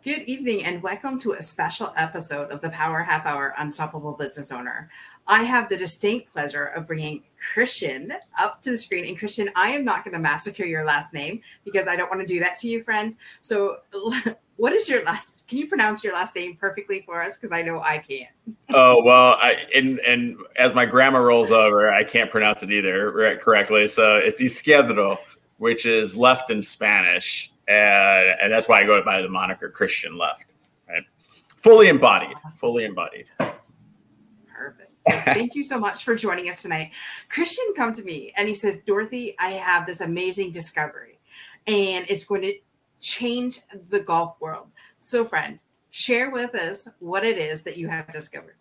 Good evening and welcome to a special episode of the Power Half Hour Unstoppable Business Owner. I have the distinct pleasure of bringing Christian up to the screen. And Christian, I am not going to massacre your last name because I don't want to do that to you, friend. So what is your last, can you pronounce your last name perfectly for us? Because I know I can't. Oh, well, and as my grammar rolls over, I can't pronounce it either correctly. So it's Isquierdo, which is left in Spanish. And that's why I go by the moniker Christian Left, right? Fully embodied, fully embodied. Perfect. So thank you so much for joining us tonight. Christian come to me and he says, Dorothy, I have this amazing discovery and it's going to change the golf world. So friend, share with us what it is that you have discovered.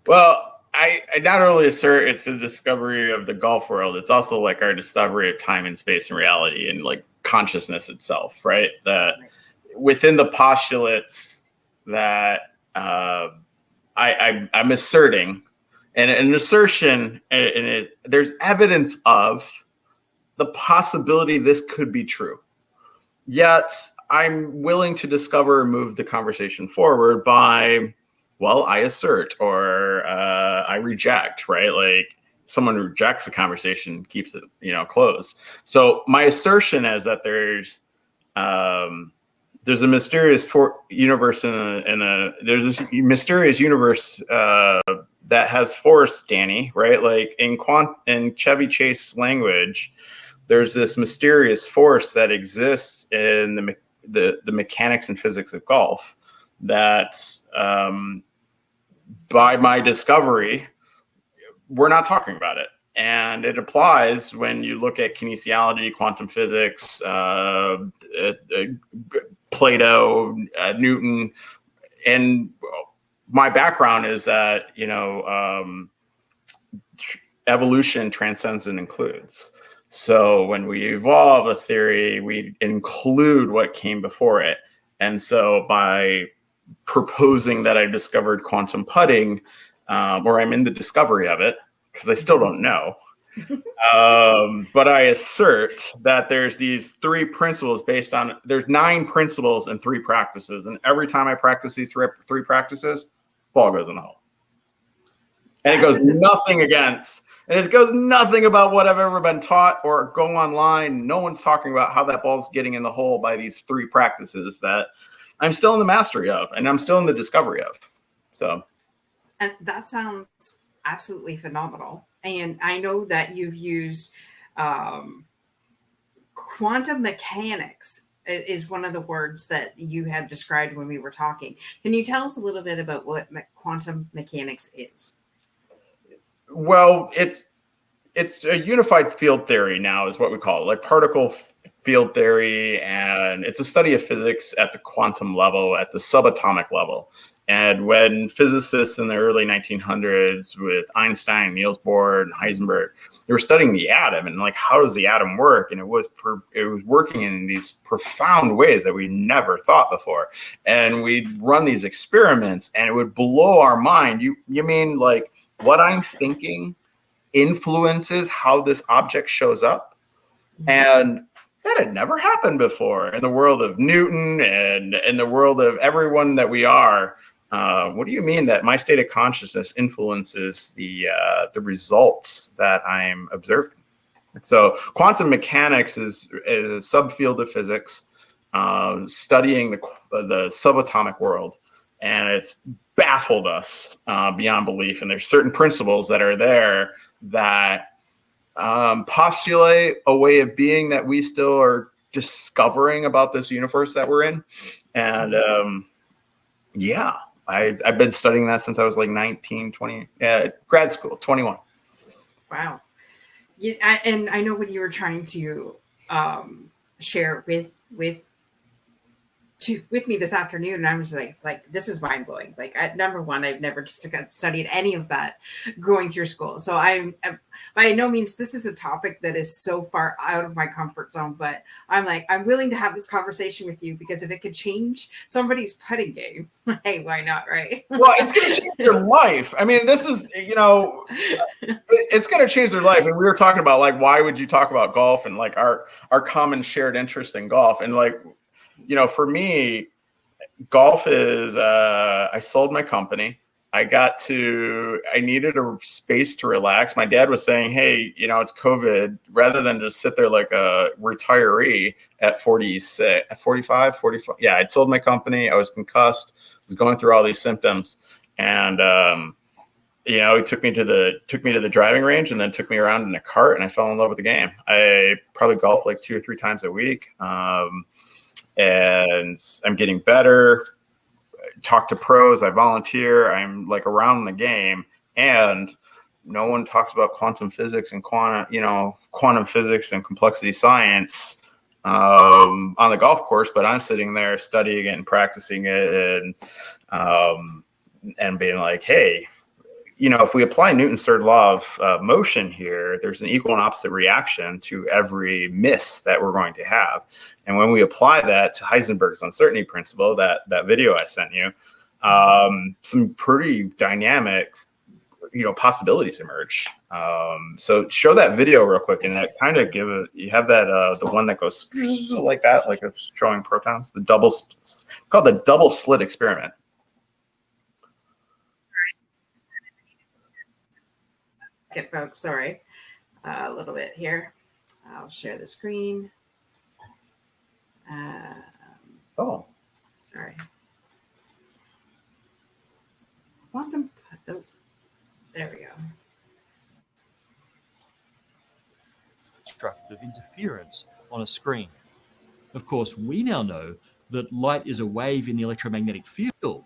Well, I not only assert it's the discovery of the golf world, it's also like our discovery of time and space and reality and like consciousness itself, right? That within the postulates that I'm asserting, and an assertion, there's evidence of the possibility this could be true. Yet I'm willing to discover and move the conversation forward by, well, I assert or I reject, right? Like someone who rejects the conversation keeps it, closed. So my assertion is that there's a mysterious universe there's this mysterious universe that has force, Danny, right? Like in Chevy Chase language, there's this mysterious force that exists in the mechanics and physics of golf that's by my discovery, we're not talking about it. And it applies when you look at kinesiology, quantum physics, Plato, Newton. And my background is that, evolution transcends and includes. So when we evolve a theory, we include what came before it. And so by proposing that I discovered quantum putting, or I'm in the discovery of it, because I still don't know. But I assert that there's these three principles there's 9 principles and 3 practices. And every time I practice these three practices, ball goes in the hole. And it goes nothing about what I've ever been taught or go online. No one's talking about how that ball's getting in the hole by these 3 practices that I'm still in the mastery of, and I'm still in the discovery of. So, and that sounds absolutely phenomenal. And I know that you've used quantum mechanics is one of the words that you have described when we were talking. Can you tell us a little bit about what quantum mechanics is? Well, it's a unified field theory now is what we call it, like particle field theory, and it's a study of physics at the quantum level, at the subatomic level. And when physicists in the early 1900s with Einstein, Niels Bohr, and Heisenberg, they were studying the atom and like, how does the atom work? And it was working in these profound ways that we never thought before. And we'd run these experiments and it would blow our mind. You mean like what I'm thinking influences how this object shows up? And that had never happened before in the world of Newton and in the world of everyone that we are. What do you mean that my state of consciousness influences the results that I'm observing? So quantum mechanics is a subfield of physics studying the subatomic world, and it's baffled us beyond belief. And there's certain principles that are there that postulate a way of being that we still are discovering about this universe that we're in. And I've been studying that since I was like 19, 20, grad school, 21. Wow. Yeah, and I know when you were trying to share with me this afternoon, and I was like this is mind blowing. Like number one, I've never studied any of that going through school, so I'm by no means this is a topic that is so far out of my comfort zone. But I'm willing to have this conversation with you because if it could change somebody's putting game, hey, why not, right? Well, it's going to change your life. I mean, this is it's going to change their life. And we were talking about like why would you talk about golf and like our common shared interest in golf and like. For me, golf is, I sold my company. I needed a space to relax. My dad was saying, hey, it's COVID. Rather than just sit there like a retiree at 46, at 45. Yeah, I'd sold my company. I was concussed. I was going through all these symptoms. And, he took me to the driving range and then took me around in a cart, and I fell in love with the game. I probably golf like 2 or 3 times a week. And I'm getting better. Talk to pros, I volunteer, I'm like around the game, and no one talks about quantum physics and quantum physics and complexity science on the golf course, but I'm sitting there studying it and practicing it and being like, hey, if we apply Newton's third law of motion here, there's an equal and opposite reaction to every miss that we're going to have. And when we apply that to Heisenberg's uncertainty principle, that video I sent you, some pretty dynamic, possibilities emerge. So show that video real quick, and that kind of you have that the one that goes like that, like it's showing protons, called the double slit experiment. Okay, folks, sorry. A little bit here. I'll share the screen. Sorry. Quantum. Oh, there we go. Of interference on a screen. Of course, we now know that light is a wave in the electromagnetic field,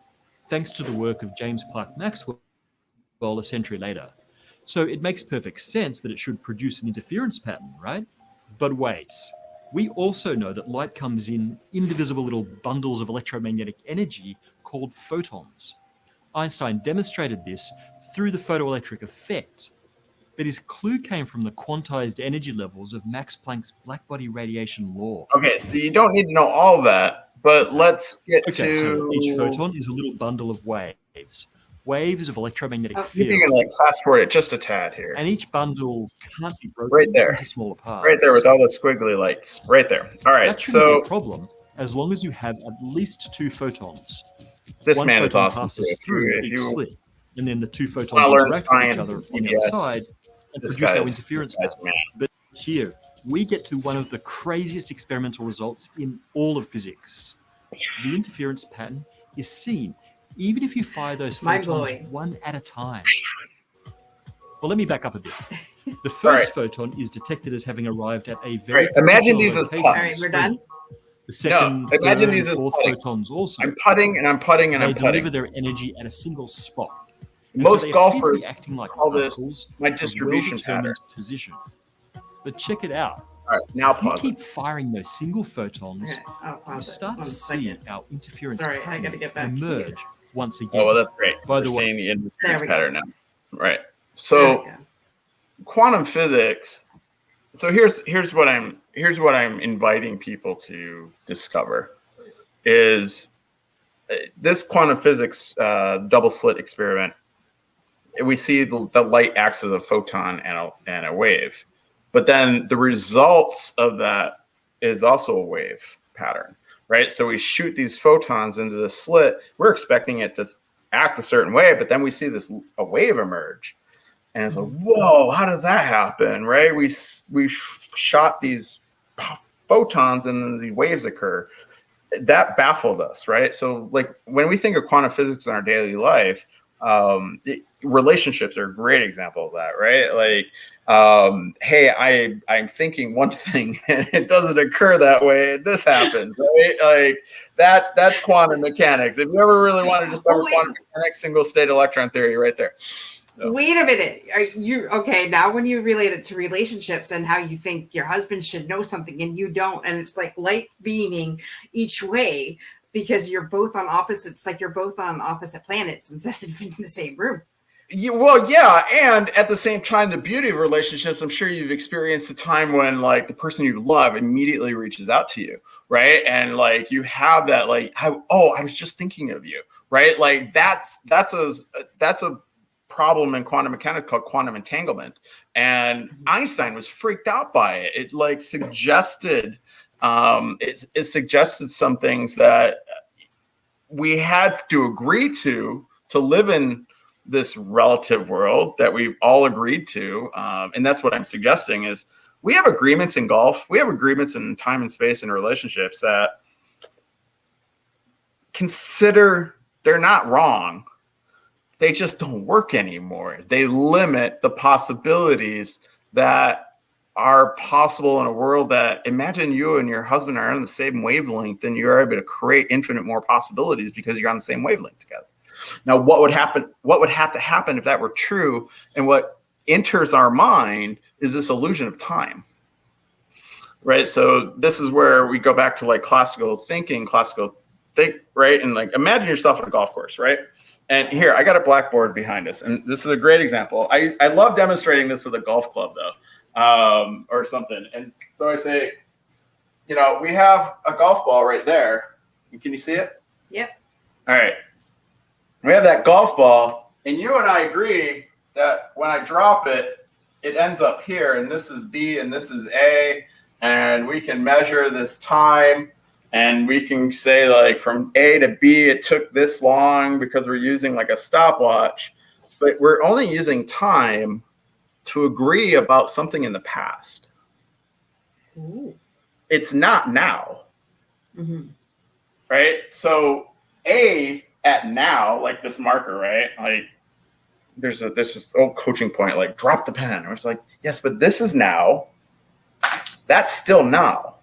thanks to the work of James Clerk Maxwell a century later. So it makes perfect sense that it should produce an interference pattern, right? But wait, we also know that light comes in indivisible little bundles of electromagnetic energy called photons. Einstein demonstrated this through the photoelectric effect. But his clue came from the quantized energy levels of Max Planck's blackbody radiation law. Okay, so you don't need to know all that, but let's get to... So each photon is a little bundle of waves. Waves of electromagnetic field. You can fast forward it just a tad here. And each bundle can't be broken right there into smaller parts. Right there with all the squiggly lights. Right there. All right. That shouldn't be a problem as long as you have at least 2 photons. This One man is photon awesome. passes through each slit, and then the 2 photons interact with each other on the other side and produce our interference pattern. But here, we get to one of the craziest experimental results in all of physics. The interference pattern is seen even if you fire those photons one at a time. Well, let me back up a bit. The first photon is detected as having arrived at a very Imagine these as putts. All right, we're done. The second, third, and fourth photons also. I'm putting and I'm putting and I'm putting. They deliver their energy at a single spot. Most golfers acting like call this my distribution pattern. Position. But check it out. All right, now if you keep firing those single photons, you start to see our interference pattern emerge once again. Oh, well, that's great. By the way, seeing the interference pattern now. Right. So quantum physics. So here's what I'm inviting people to discover is this quantum physics double slit experiment. We see the light acts as a photon and a wave, but then the results of that is also a wave pattern, right? So we shoot these photons into the slit. We're expecting it to act a certain way, but then we see a wave emerge. And it's like, whoa, how did that happen, right? We shot these photons and then the waves occur. That baffled us, right? So like when we think of quantum physics in our daily life, relationships are a great example of that, right? Like, hey, I'm thinking one thing and it doesn't occur that way. This happens, right? Like that's quantum mechanics. If you ever really want to discover quantum mechanics, single state electron theory right there. So. Wait a minute. Are you okay? Now, when you relate it to relationships and how you think your husband should know something and you don't, and it's like light beaming each way because you're both on opposites, like you're both on opposite planets instead of in the same room. Yeah, and at the same time, the beauty of relationships, I'm sure you've experienced a time when like the person you love immediately reaches out to you, right? And like you have that like, I was just thinking of you, right? Like that's a problem in quantum mechanics called quantum entanglement, and Einstein was freaked out by it. It like suggested it suggested some things that we had to agree to live in this relative world that we've all agreed to. And that's what I'm suggesting is we have agreements in golf. We have agreements in time and space and relationships that consider they're not wrong. They just don't work anymore. They limit the possibilities that are possible in a world that, imagine you and your husband are on the same wavelength and you're able to create infinite more possibilities because you're on the same wavelength together. Now, what would happen? What would have to happen if that were true? And what enters our mind is this illusion of time, right? So this is where we go back to like classical thinking, right? And like, imagine yourself on a golf course, right? And here, I got a blackboard behind us. And this is a great example. I love demonstrating this with a golf club though, or something. And so I say, we have a golf ball right there. Can you see it? Yep. All right. We have that golf ball, and you and I agree that when I drop it, it ends up here, and this is B, and this is A, and we can measure this time, and we can say like from A to B, it took this long because we're using like a stopwatch, but we're only using time to agree about something in the past. Ooh. It's not now, right? So A at now, like this marker, right? Like there's this old coaching point, like drop the pen. Or it's like, yes, but this is now. That's still now.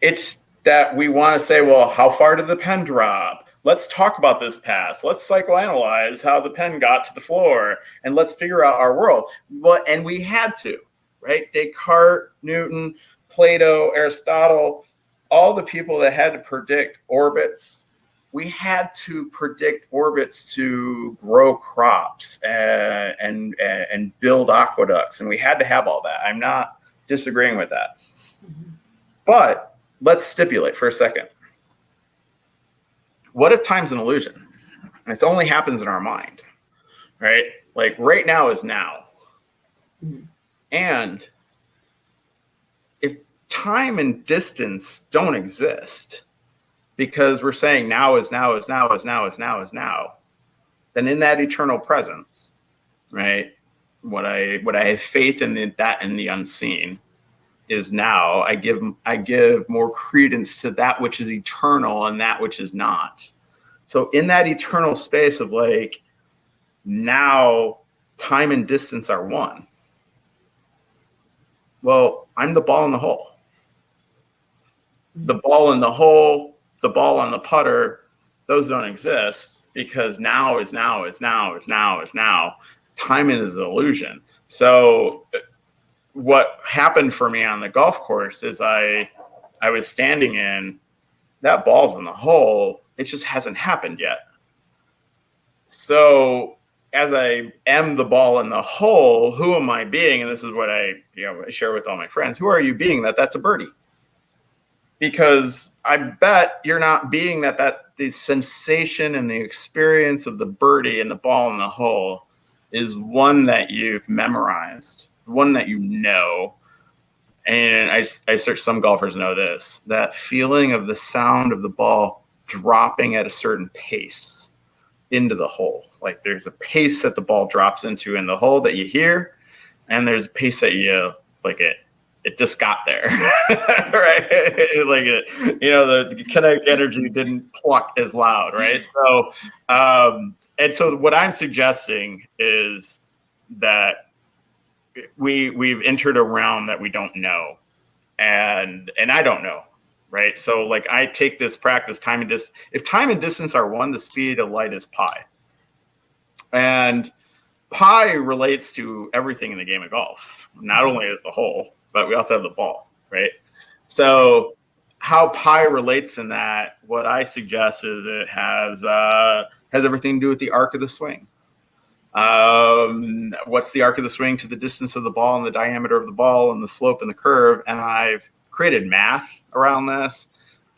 It's that we want to say, well, how far did the pen drop? Let's talk about this past. Let's psychoanalyze how the pen got to the floor, and let's figure out our world. And we had to, right? Descartes, Newton, Plato, Aristotle, all the people that had to predict orbits, we had to predict orbits to grow crops and build aqueducts, and we had to have all that. I'm not disagreeing with that. But let's stipulate for a second. What if time's an illusion? It only happens in our mind, right? Like right now is now. And if time and distance don't exist because we're saying now is now is now is now is now is now, then in that eternal presence, right? What I have faith in that in the unseen is now. I give more credence to that which is eternal and that which is not. So in that eternal space of like now, time and distance are one. Well, I'm the ball in the hole. The ball in the hole, the ball on the putter, those don't exist because now is now is now is now is now. Time is an illusion. So what happened for me on the golf course is I was standing in, that ball's in the hole, it just hasn't happened yet. So as I am the ball in the hole, who am I being? And this is what I share with all my friends. Who are you being that's a birdie? Because I bet you're not being that the sensation and the experience of the birdie and the ball in the hole is one that you've memorized, one that you know. And I search, some golfers know this, that feeling of the sound of the ball dropping at a certain pace into the hole. Like there's a pace that the ball drops into in the hole that you hear, and there's a pace that you like it just got there, right? Like the kinetic energy didn't pluck as loud, right? So and so what I'm suggesting is that we've entered a realm that we don't know, and I don't know, right? So like I take this practice, time and distance. If time and distance are one, the speed of light is pi, and pi relates to everything in the game of golf. Not only is the hole, but we also have the ball, right? So how pi relates in that, what I suggest is it has everything to do with the arc of the swing. What's the arc of the swing to the distance of the ball and the diameter of the ball and the slope and the curve? And I've created math around this.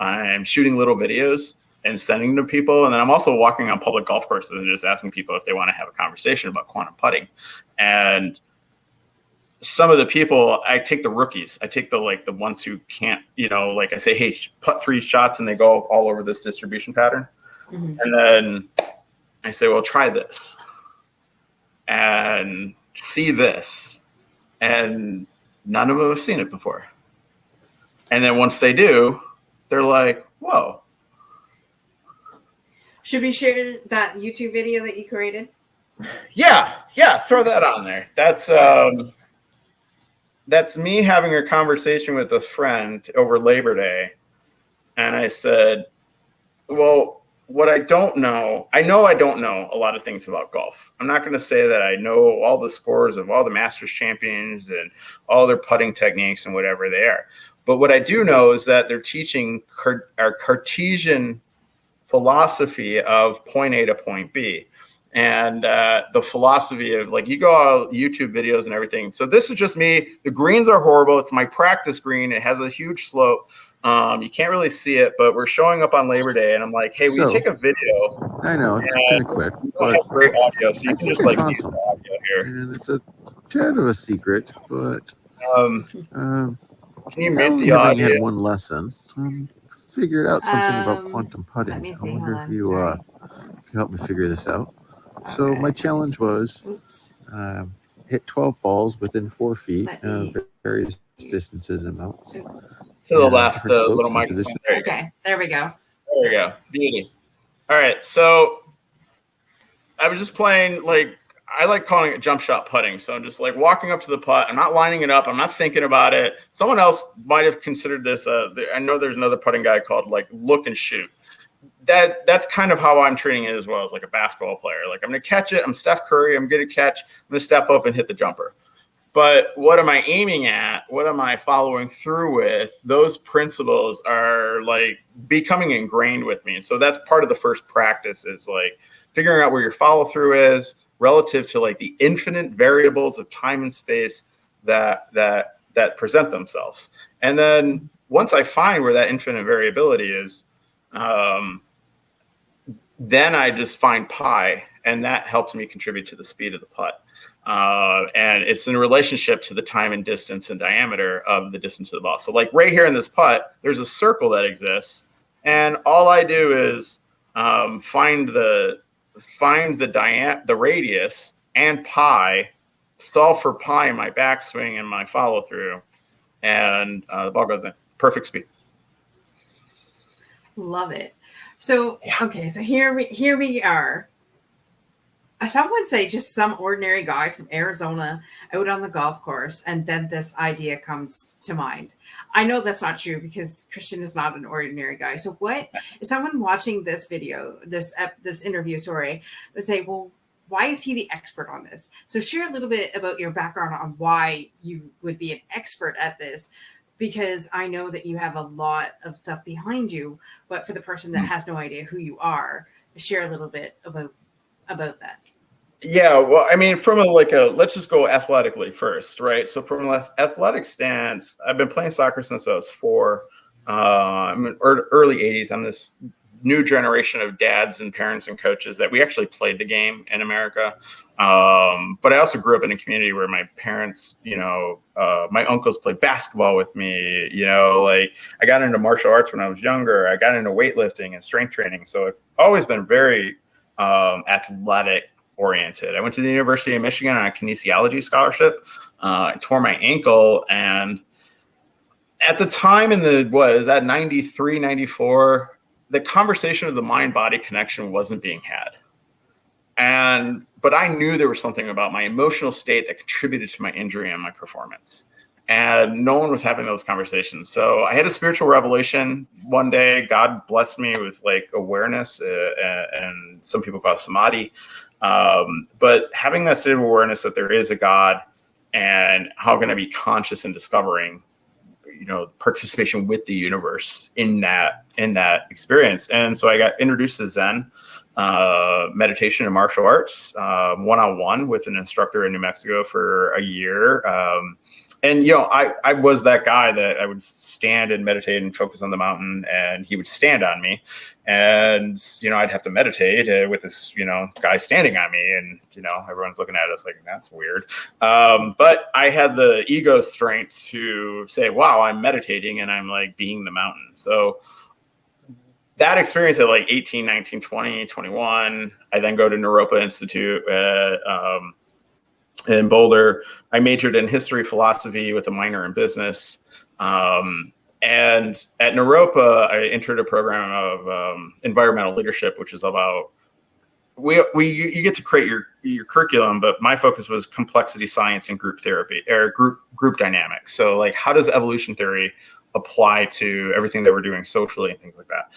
I'm shooting little videos and sending them to people. And then I'm also walking on public golf courses and just asking people if they want to have a conversation about quantum putting. And some of the people, I take the rookies. I take the ones who can't, like I say, hey, put 3 shots and they go all over this distribution pattern. Mm-hmm. And then I say, well, try this and see this. And none of them have seen it before. And then once they do, they're like, whoa. Should we share that YouTube video that you created? Yeah, throw that on there. That's me having a conversation with a friend over Labor Day. And I said, well, what I don't know, I don't know a lot of things about golf. I'm not going to say that I know all the scores of all the Masters champions and all their putting techniques and whatever they are. But what I do know is that they're teaching our Cartesian philosophy of point A to point B. And the philosophy of, like, you go on YouTube videos and everything. So this is just me. The greens are horrible. It's my practice green. It has a huge slope. You can't really see it, but we're showing up on Labor Day, and I'm like, hey, we take a video. I know it's kind of quick, we don't have great audio, so you can just like use the audio here. And it's a tad of a secret, but can you mute the having audio? had one lesson, figured out something about quantum putting. Let me see. I wonder Hold if on, you sorry. can help me figure this out. So Okay. my challenge was hit 12 balls within 4 feet, various distances and amounts. To the left, different the slopes little and microphone. positions. There you go. Okay, there we go. There we go. Beauty. All right. So I was just playing, like, I like calling it jump shot putting. So I'm just like walking up to the putt. I'm not lining it up. I'm not thinking about it. Someone else might have considered this. I know there's another putting guy called like look and shoot. That's kind of how I'm treating it as well, as like a basketball player. Like, I'm going to catch it. I'm Steph Curry. I'm going to catch. I'm going to step up and hit the jumper. But what am I aiming at? What am I following through with? Those principles are like becoming ingrained with me. So that's part of the first practice, is like figuring out where your follow through is relative to like the infinite variables of time and space that present themselves. And then once I find where that infinite variability is, then I just find pi, and that helps me contribute to the speed of the putt. And it's in relationship to the time and distance and diameter of the distance of the ball. So like right here in this putt, there's a circle that exists, and all I do is find the radius and pi, solve for pi in my backswing and my follow through, and the ball goes in. Perfect speed. Love it. So okay, so here we are. Some would say just some ordinary guy from Arizona out on the golf course, and then this idea comes to mind. I know that's not true, because Christian is not an ordinary guy. So what is someone watching this video, this interview, would say, well, why is he the expert on this? So share a little bit about your background on why you would be an expert at this, because I know that you have a lot of stuff behind you, but for the person that has no idea who you are, share a little bit about that. Yeah, well, I mean, from let's just go athletically first, right? So from an athletic stance, I've been playing soccer since I was 4. I'm in early 80s. I'm this new generation of dads and parents and coaches that we actually played the game in America. But I also grew up in a community where my parents, my uncles played basketball with me. Like, I got into martial arts when I was younger. I got into weightlifting and strength training. So I've always been very athletic oriented. I went to the University of Michigan on a kinesiology scholarship. I tore my ankle, and at the time in the 93, 94, the conversation of the mind-body connection wasn't being had. But I knew there was something about my emotional state that contributed to my injury and my performance. And no one was having those conversations. So I had a spiritual revelation one day. God blessed me with like awareness, and some people call it samadhi. But having that state of awareness that there is a God, and how can I be conscious in discovering, participation with the universe in that experience. And so I got introduced to Zen, meditation and martial arts, one-on-one with an instructor in New Mexico for a year. And, you know, I was that guy that I would stand and meditate and focus on the mountain, and he would stand on me, and, you know, I'd have to meditate with this, you know, guy standing on me, and, you know, everyone's looking at us like, that's weird. But I had the ego strength to say, wow, I'm meditating and I'm like being the mountain. So that experience at like 18, 19, 20, 21, I then go to Naropa Institute in Boulder. I majored in history philosophy with a minor in business. And at Naropa, I entered a program of environmental leadership, which is about you get to create your curriculum, but my focus was complexity science and group therapy or group dynamics. So like, how does evolution theory apply to everything that we're doing socially and things like that?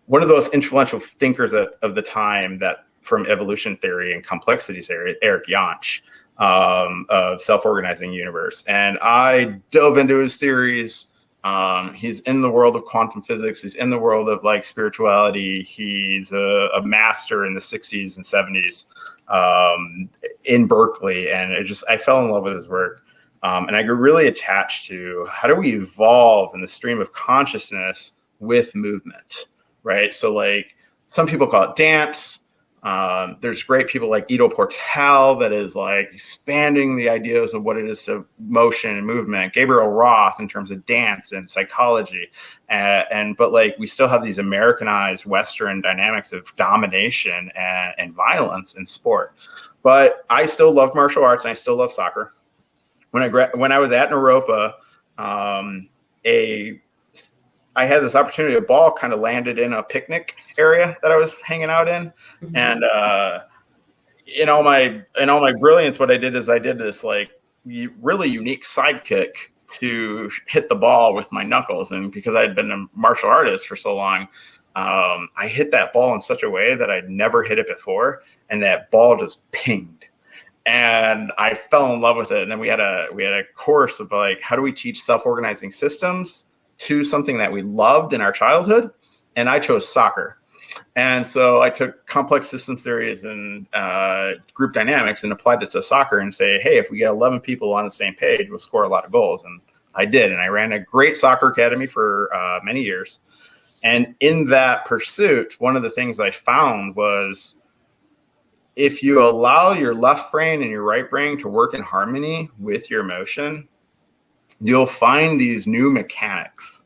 One of those influential thinkers of the time that from evolution theory and complexity theory, Eric Jantsch, of Self-Organizing Universe. And I dove into his theories. He's in the world of quantum physics. He's in the world of like spirituality. He's a master in the 60s and 70s in Berkeley. And I fell in love with his work. And I got really attached to how do we evolve in the stream of consciousness with movement, right? So like some people call it dance. There's great people like Ido Portal that is like expanding the ideas of what it is to motion and movement. Gabriel Roth in terms of dance and psychology, but like we still have these Americanized Western dynamics of domination and violence in sport. But I still love martial arts and I still love soccer. When I was at Naropa, I had this opportunity. A ball kind of landed in a picnic area that I was hanging out in, and in all my brilliance, what I did is I did this like really unique side kick to hit the ball with my knuckles, and because I had been a martial artist for so long, I hit that ball in such a way that I'd never hit it before, and that ball just pinged. And I fell in love with it. And then we had a course of like, how do we teach self-organizing systems to something that we loved in our childhood? And I chose soccer. And so I took complex systems theories and group dynamics and applied it to soccer and say, hey, if we get 11 people on the same page, we'll score a lot of goals. And I did. And I ran a great soccer academy for many years. And in that pursuit, one of the things I found was if you allow your left brain and your right brain to work in harmony with your emotion, you'll find these new mechanics.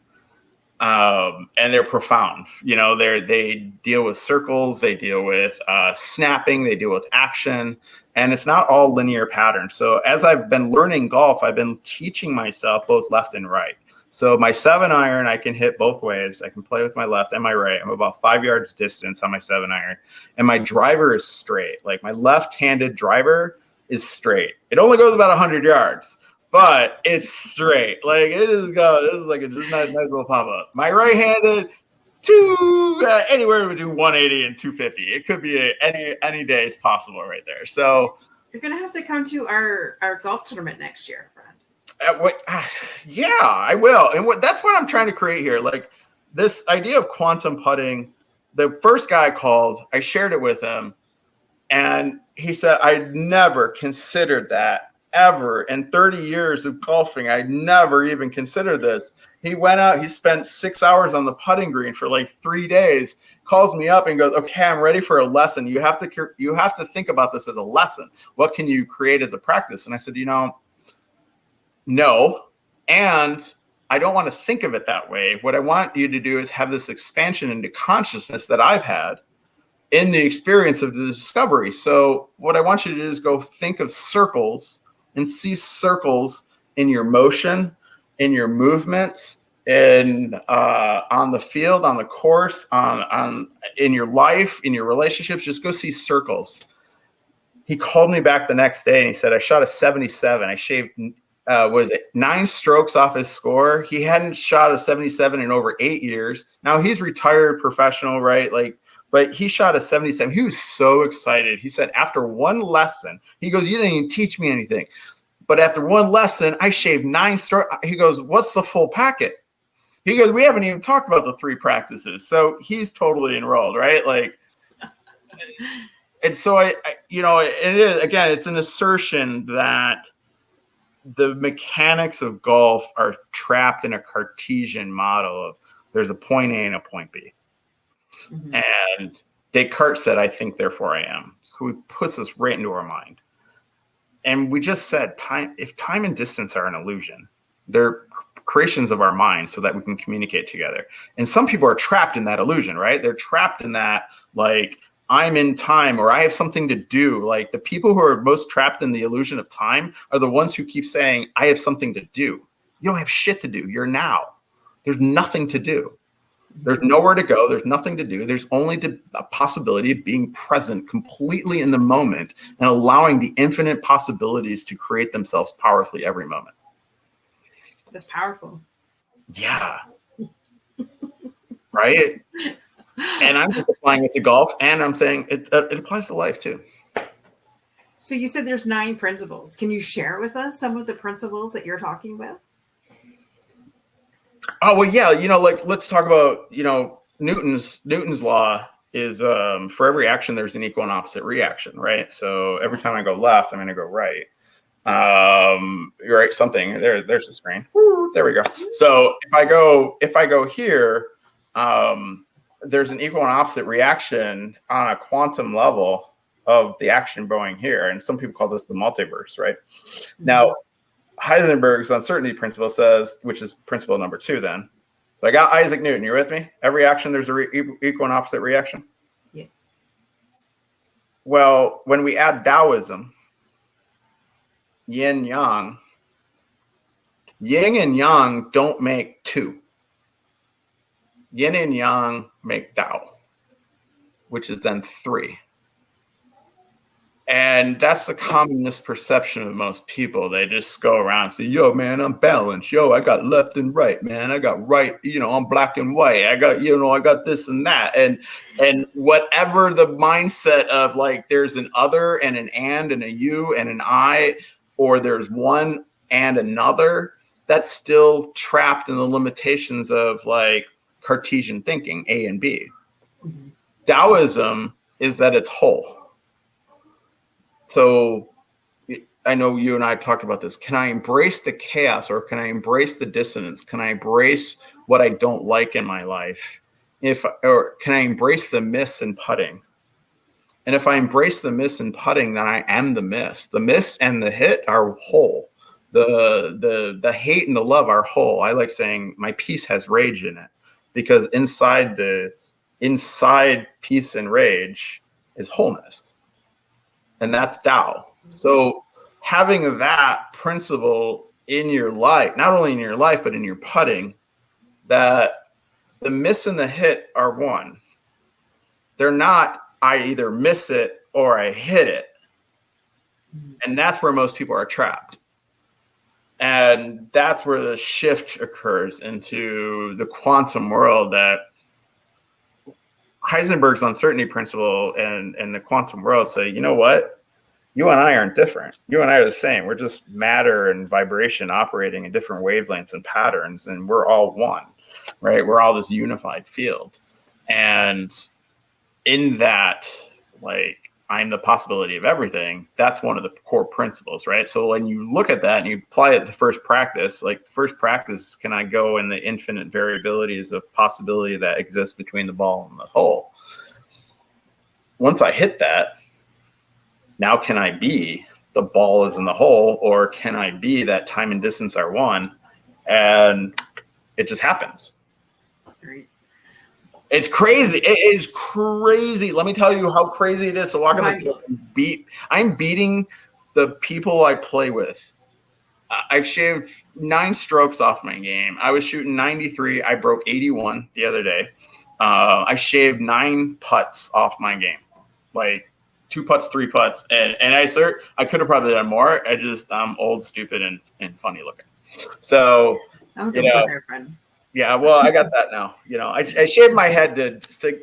And they're profound. You know, they deal with circles, they deal with snapping, they deal with action, and it's not all linear patterns. So as I've been learning golf, I've been teaching myself both left and right. So my 7-iron, I can hit both ways. I can play with my left and my right. I'm about 5 yards distance on my 7-iron. And my driver is straight. Like my left-handed driver is straight. It only goes about 100 yards, but it's straight. Like it is go. This is like a just nice little pop-up. My right-handed, anywhere between 180 and 250. It could be any day is possible right there. So you're going to have to come to our golf tournament next year, friend. Yeah, I will. And that's what I'm trying to create here. Like this idea of quantum putting, the first guy called, I shared it with him, and he said, I'd never considered that ever. In 30 years of golfing, I never even considered this. He went out, he spent 6 hours on the putting green for like 3 days, calls me up and goes, okay, I'm ready for a lesson. You have to think about this as a lesson. What can you create as a practice? And I said, no, and I don't want to think of it that way. What I want you to do is have this expansion into consciousness that I've had in the experience of the discovery. So what I want you to do is go think of circles and see circles in your motion, in your movements, on the field, on the course, in your life, in your relationships. Just go see circles. He called me back the next day and he said, I shot a 77. I shaved 9 strokes off his score. He hadn't shot a 77 in over 8 years. Now he's retired professional, right? But he shot a 77. He was so excited. He said after one lesson, he goes, you didn't even teach me anything. But after one lesson, I shaved 9 strokes. He goes, what's the full packet? He goes, we haven't even talked about the 3 practices. So he's totally enrolled, right? And so it is, again, it's an assertion that the mechanics of golf are trapped in a Cartesian model of there's a point A and a point B. Mm-hmm. And Descartes said, I think, therefore I am. So it puts us right into our mind. And we just said, if time and distance are an illusion, they're creations of our mind so that we can communicate together. And some people are trapped in that illusion, right? They're trapped in that, like, I'm in time or I have something to do. Like, the people who are most trapped in the illusion of time are the ones who keep saying, I have something to do. You don't have shit to do. You're now. There's nothing to do. There's nowhere to go. There's nothing to do. There's only a possibility of being present completely in the moment and allowing the infinite possibilities to create themselves powerfully every moment. That's powerful. Yeah. Right? And I'm just applying it to golf, and I'm saying it applies to life too. So you said there's 9 principles. Can you share with us some of the principles that you're talking about? Oh, well, yeah. Like, let's talk about, Newton's law is for every action, there's an equal and opposite reaction, right? So every time I go left, I'm going to go right. Right. Something there's the screen. Woo, there we go. So if I go here, there's an equal and opposite reaction on a quantum level of the action going here. And some people call this the multiverse, right? Mm-hmm. Now, Heisenberg's uncertainty principle says, which is principle number 2 then. So I got Isaac Newton. You with me? Every action, there's a equal and opposite reaction. Yeah. Well, when we add Taoism, yin yang and yang don't make 2. Yin and yang make Tao, which is then 3. And that's the common misperception of most people. They just go around and say, yo, man, I'm balanced. Yo, I got left and right, man. I got right, I'm black and white. I got, I got this and that. And whatever the mindset of, like, there's an other and an and a you and an I, or there's one and another, that's still trapped in the limitations of, like, Cartesian thinking, A and B. Mm-hmm. Taoism is that it's whole. So I know you and I talked about this. Can I embrace the chaos, or can I embrace the dissonance? Can I embrace what I don't like in my life? Or can I embrace the miss in putting? And if I embrace the miss in putting, then I am the miss. The miss and the hit are whole. The hate and the love are whole. I like saying my peace has rage in it, because inside peace and rage is wholeness. And that's Tao. So having that principle in your life, not only in your life, but in your putting, that the miss and the hit are one. They're not, I either miss it or I hit it. And that's where most people are trapped. And that's where the shift occurs into the quantum world, that Heisenberg's uncertainty principle and the quantum world say, you know what? You and I aren't different. You and I are the same. We're just matter and vibration operating in different wavelengths and patterns, and we're all one, right? We're all this unified field. And in that, like, I'm the possibility of everything, that's one of the core principles, right? So when you look at that and you apply it to first practice, like, first practice, can I go in the infinite variabilities of possibility that exists between the ball and the hole? Once I hit that, now can I be the ball is in the hole, or can I be that time and distance are one? And it just happens. Great. It's crazy. It is crazy. Let me tell you how crazy it is. So I'm beating the people I play with. I've shaved 9 strokes off my game. I was shooting 93. I broke 81 the other day. I shaved 9 putts off my game, like 2 putts, 3 putts, and I could have probably done more. I'm old, stupid, and funny looking. So yeah, well, I got that now. I shaved my head to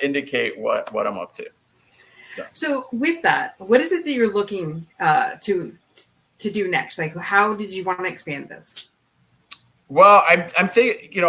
indicate what I'm up to. So with that, what is it that you're looking to do next? Like, how did you want to expand this? Well, I'm thinking,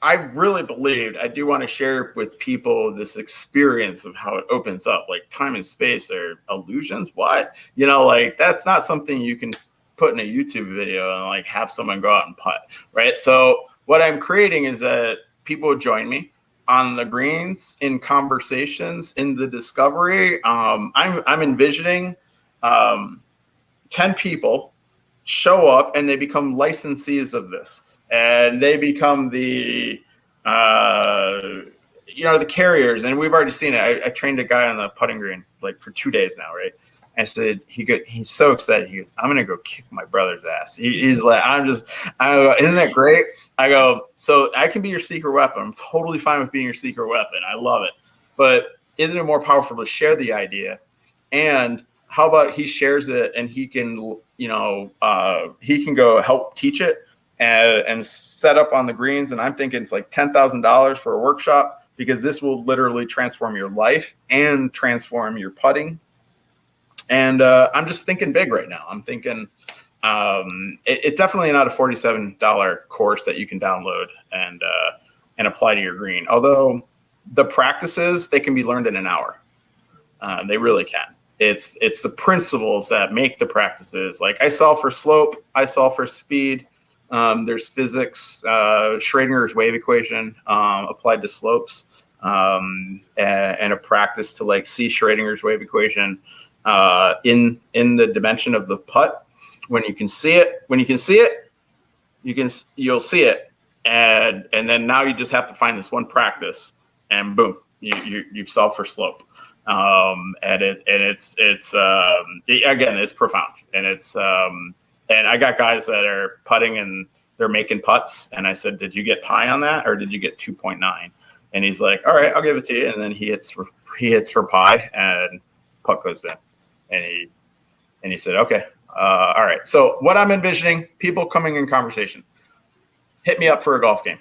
I really believed I do want to share with people this experience of how it opens up. Like, time and space are illusions. What? Like, that's not something you can put in a YouTube video and like have someone go out and putt, right? So what I'm creating is that people would join me on the greens, in conversations, in the discovery. I'm envisioning 10 people show up and they become licensees of this, and they become the the carriers. And we've already seen it. I trained a guy on the putting green like for 2 days now, right? I said, he's so excited. He goes, I'm going to go kick my brother's ass. He's like, I go, isn't that great? I go, so I can be your secret weapon. I'm totally fine with being your secret weapon. I love it. But isn't it more powerful to share the idea? And how about he shares it and he can, he can go help teach it and set up on the greens. And I'm thinking it's like $10,000 for a workshop, because this will literally transform your life and transform your putting. And I'm just thinking big right now. I'm thinking it's definitely not a $47 course that you can download and apply to your green. Although the practices, they can be learned in an hour. They really can. It's the principles that make the practices. Like I solve for slope, I solve for speed. There's physics, Schrodinger's wave equation applied to slopes, and a practice to like see Schrodinger's wave equation in the dimension of the putt. When you can see it, you'll see it, and then now you just have to find this one practice, and boom, you've solved for slope. And it's again, it's profound, and it's and I got guys that are putting and they're making putts, and I said, did you get pi on that, or did you get 2.9? And he's like, all right, I'll give it to you. And then he hits for pi, and putt goes in. And he said, okay, all right. So what I'm envisioning, people coming in conversation, hit me up for a golf game,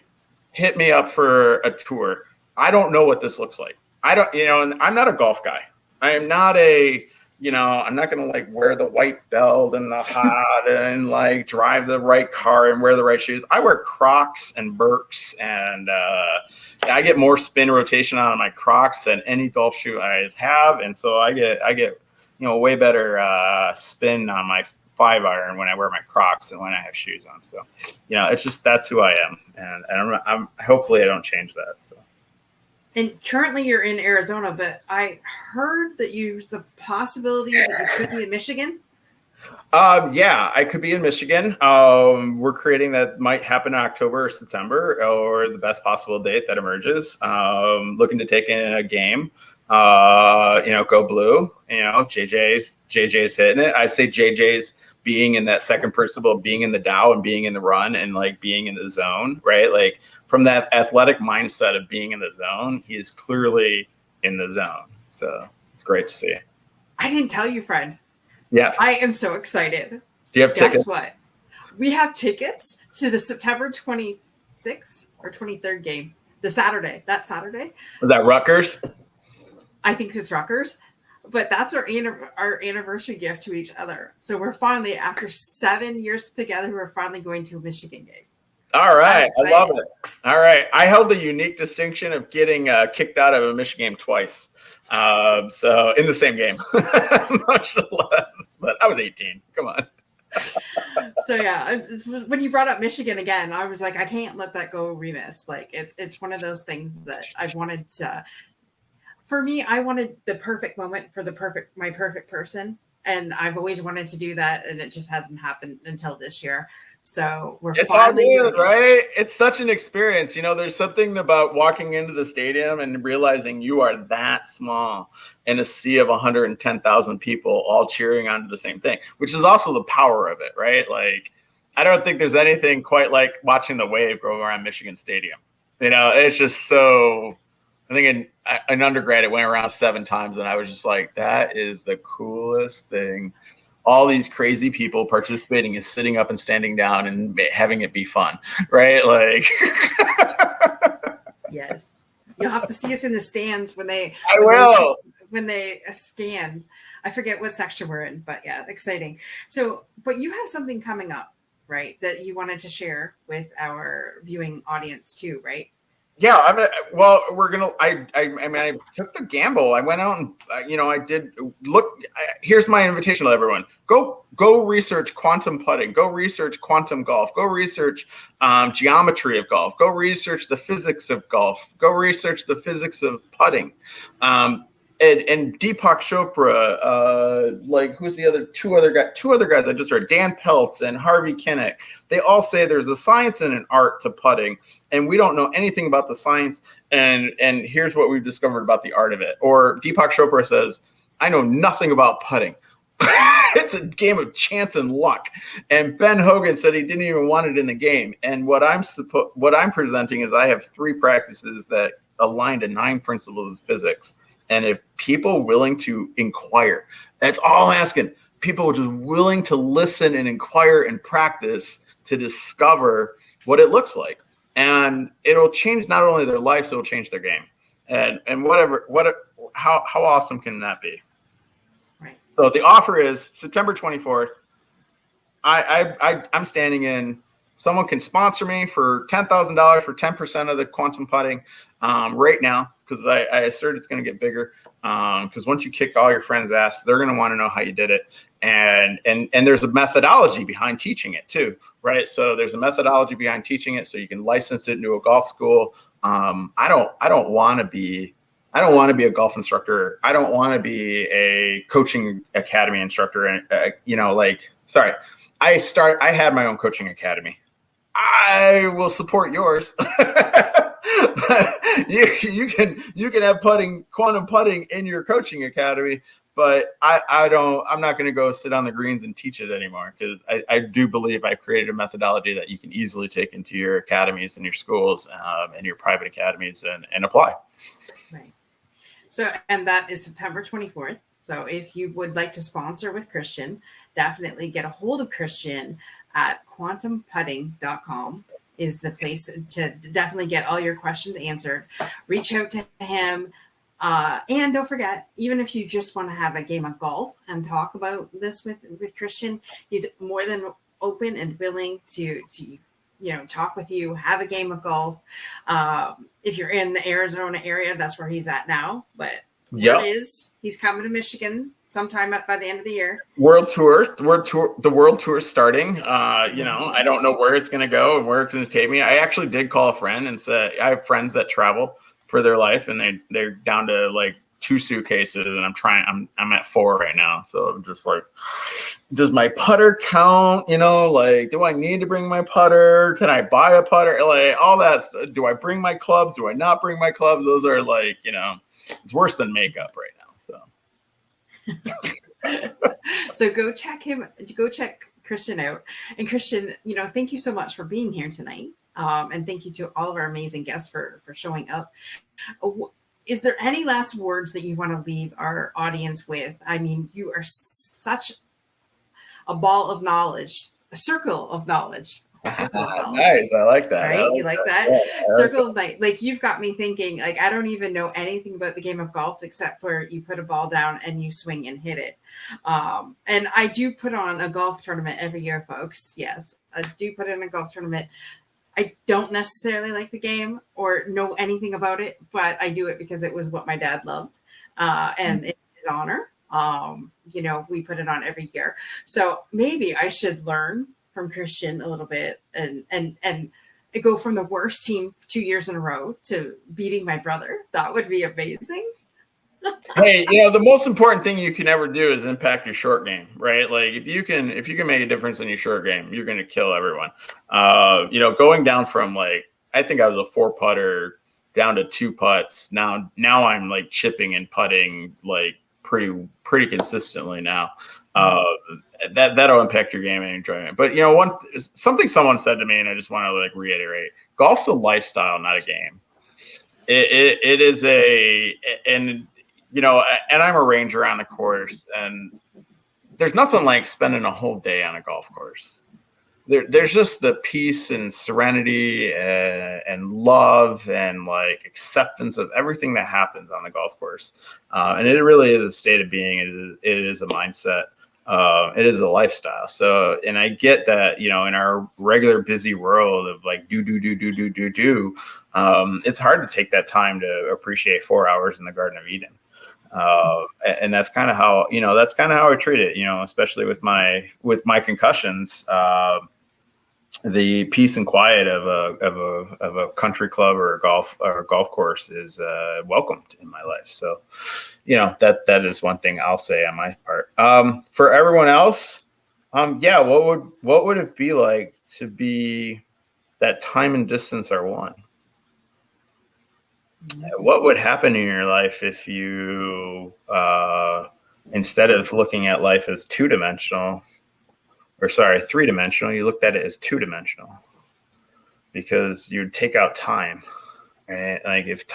hit me up for a tour. I don't know what this looks like. And I'm not a golf guy. I am not I'm not going to like wear the white belt and the hat and like drive the right car and wear the right shoes. I wear Crocs and Birks, and I get more spin rotation out of my Crocs than any golf shoe I have. And so I get way better spin on my 5-iron when I wear my Crocs than when I have shoes on. So, it's just, that's who I am. And I'm hopefully I don't change that. So. And currently you're in Arizona, but I heard that there's the possibility that you could be in Michigan. Yeah, I could be in Michigan. We're creating that might happen in October or September, or the best possible date that emerges. Looking to take in a game. Go blue. JJ's hitting it. I'd say JJ's being in that second principle, being in the Dow and being in the run and like being in the zone, right? Like from that athletic mindset of being in the zone, he is clearly in the zone. So it's great to see. I didn't tell you, Fred. Yes. I am so excited. Do you have tickets? Guess what? We have tickets to the September 26th or 23rd game. That Saturday. Was that Rutgers? I think it's Rutgers. But that's our anniversary gift to each other. So we're finally, after 7 years together, we're finally going to a Michigan game. All right. I love it. All right. I held the unique distinction of getting kicked out of a Michigan game twice. So in the same game, much less. But I was 18. Come on. So yeah, when you brought up Michigan again, I was like, I can't let that go remiss. Like it's one of those things that I've wanted to. For me, I wanted the perfect moment for my perfect person. And I've always wanted to do that. And it just hasn't happened until this year. So it's all good, right? It's such an experience. There's something about walking into the stadium and realizing you are that small in a sea of 110,000 people all cheering onto the same thing, which is also the power of it, right? Like, I don't think there's anything quite like watching the wave go around Michigan Stadium. It's just so... I think in undergrad, it went around 7 times, and I was just like, that is the coolest thing. All these crazy people participating is sitting up and standing down and having it be fun, right? Like, yes, you'll have to see us in the stands when they scan. I forget what section we're in, but yeah, exciting. So, but you have something coming up, right? That you wanted to share with our viewing audience too, right? Yeah, I took the gamble. I went out and, I did look. Here's my invitation to everyone. Go research quantum putting. Go research quantum golf. Go research geometry of golf. Go research the physics of golf. Go research the physics of putting. And Deepak Chopra, like who's the two other guys I just read, Dan Peltz and Harvey Kinnick. They all say there's a science and an art to putting, and we don't know anything about the science. And here's what we've discovered about the art of it. Or Deepak Chopra says, I know nothing about putting. It's a game of chance and luck. And Ben Hogan said he didn't even want it in the game. And what I'm presenting is I have 3 practices that align to 9 principles of physics. And if people willing to inquire, that's all I'm asking. People just willing to listen and inquire and practice to discover what it looks like. And it'll change not only their lives, it'll change their game. And how awesome can that be? Right. So the offer is September 24th. I'm standing in. Someone can sponsor me for $10,000 for 10% of the quantum putting right now, because I assert it's going to get bigger. Because once you kick all your friends' ass, they're going to want to know how you did it, and there's a methodology behind teaching it too, right? So there's a methodology behind teaching it, so you can license it into a golf school. I don't want to be a golf instructor. I don't want to be a coaching academy instructor. And I had my own coaching academy. I will support yours. you can have quantum putting in your coaching academy, but I'm not going to go sit on the greens and teach it anymore, because I do believe I created a methodology that you can easily take into your academies and your schools and your private academies and apply. Right. So, and that is September 24th. So if you would like to sponsor with Christian, definitely get a hold of Christian at quantumputting.com is the place to definitely get all your questions answered. Reach out to him. And don't forget, even if you just want to have a game of golf and talk about this with Christian, he's more than open and willing to talk with you, have a game of golf. If you're in the Arizona area, that's where he's at now. But Yep. He's coming to Michigan sometime by the end of the year. The world tour is starting. I don't know where it's going to go and where it's going to take me. I actually did call a friend and said, I have friends that travel for their life, and they're down to like 2 suitcases, and I'm at 4 right now. So I'm just like, does my putter count? Do I need to bring my putter? Can I buy a putter? Like all that stuff. Do I bring my clubs? Do I not bring my clubs? Those are like, it's worse than makeup right now. So So go check Christian out. And Christian, thank you so much for being here tonight. And thank you to all of our amazing guests for showing up. Is there any last words that you want to leave our audience with? I mean, you are such a ball of knowledge, a circle of knowledge. Nice. I like that. Right? You like that? Yeah, Circle of light. Like, you've got me thinking, like, I don't even know anything about the game of golf except for you put a ball down and you swing and hit it. And I do put on a golf tournament every year, folks. Yes, I do put in a golf tournament. I don't necessarily like the game or know anything about it, but I do it because it was what my dad loved. And in his honor, we put it on every year. So maybe I should learn from Christian a little bit and go from the worst team 2 years in a row to beating my brother. That would be amazing. Hey, the most important thing you can ever do is impact your short game, right? Like if you can make a difference in your short game, you're going to kill everyone. Going down from I think I was a 4 putter down to 2 putts. Now I'm like chipping and putting like pretty consistently now. That'll impact your game and enjoyment. But something someone said to me, and I just want to reiterate: golf's a lifestyle, not a game. It is and I'm a ranger on the course, and there's nothing like spending a whole day on a golf course. There's just the peace and serenity and love and acceptance of everything that happens on the golf course. And it really is a state of being. It is a mindset. It is a lifestyle. So, and I get that, in our regular busy world of do, it's hard to take that time to appreciate 4 hours in the Garden of Eden. And that's kind of how, that's kind of how I treat it, especially with my concussions. The peace and quiet of a country club or a golf course is welcomed in my life. So, that is one thing I'll say on my part. For everyone else, what would it be like to be that time and distance are one? What would happen in your life if you, instead of looking at life as three-dimensional, you looked at it as two-dimensional? Because you'd take out time, right? Like if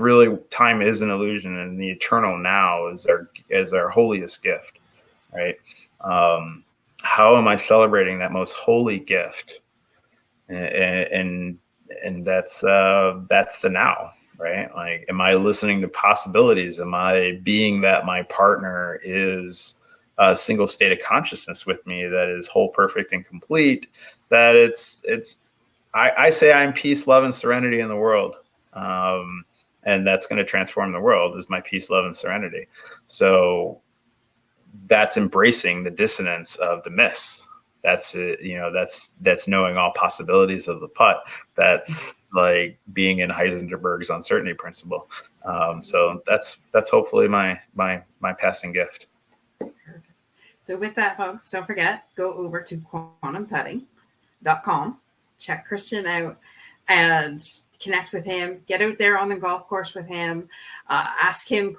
really time is an illusion and the eternal now is our holiest gift, right? How am I celebrating that most holy gift? And that's the now, right? Like, am I listening to possibilities? Am I being that my partner is a single state of consciousness with me that is whole, perfect, and complete? That I say I'm peace, love, and serenity in the world. And that's going to transform the world, is my peace, love, and serenity. So that's embracing the dissonance of the miss. That's that's knowing all possibilities of the putt. That's like being in Heisenberg's uncertainty principle. So that's hopefully my passing gift. Perfect. So with that, folks, don't forget, go over to quantumputting.com, check Christian out, and connect with him. Get out there on the golf course with him. Ask him,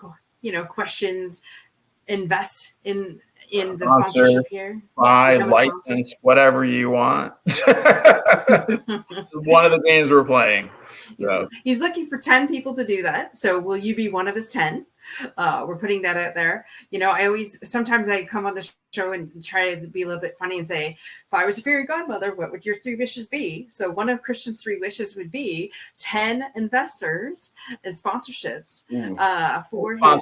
questions. Invest in the sponsorship here. Buy, license, whatever you want. One of the games we're playing. He's looking for 10 people to do that. So will you be one of his 10? We're putting that out there. Sometimes I come on the show and try to be a little bit funny and say, if I was a fairy godmother, what would your 3 wishes be? So one of Christian's 3 wishes would be 10 investors and sponsorships. For 10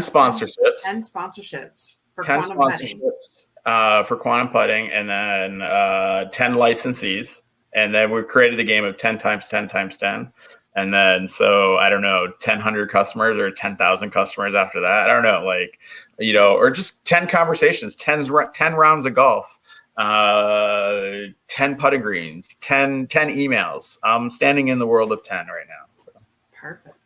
sponsorships. 10 sponsorships for 10 quantum putting. For quantum putting, and then 10 licensees. And then we created a game of 10 times 10 times 10. And then, so I don't know, 1,000 customers or 10,000 customers after that. I don't know, or just 10 conversations, 10 rounds of golf, 10 putting greens, 10 emails. I'm standing in the world of 10 right now. So. Perfect.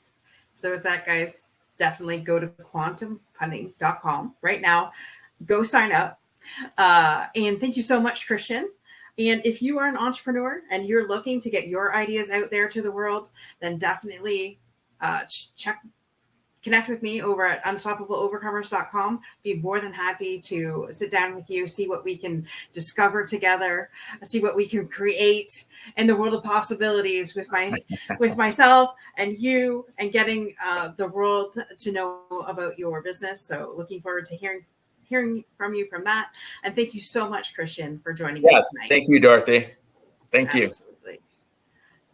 So with that, guys, definitely go to quantumputting.com right now. Go sign up. And thank you so much, Christian. And if you are an entrepreneur and you're looking to get your ideas out there to the world, then definitely connect with me over at unstoppableovercomers.com. Be more than happy to sit down with you, see what we can discover together, see what we can create in the world of possibilities with myself and you, and getting the world to know about your business. So looking forward to hearing from you from that. And thank you so much, Christian, for joining us tonight. Thank you, Dorothy. Thank you. Absolutely.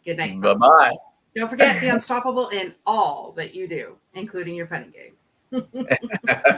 Good night. Bye-bye. Don't forget, be unstoppable in all that you do, including your putting game.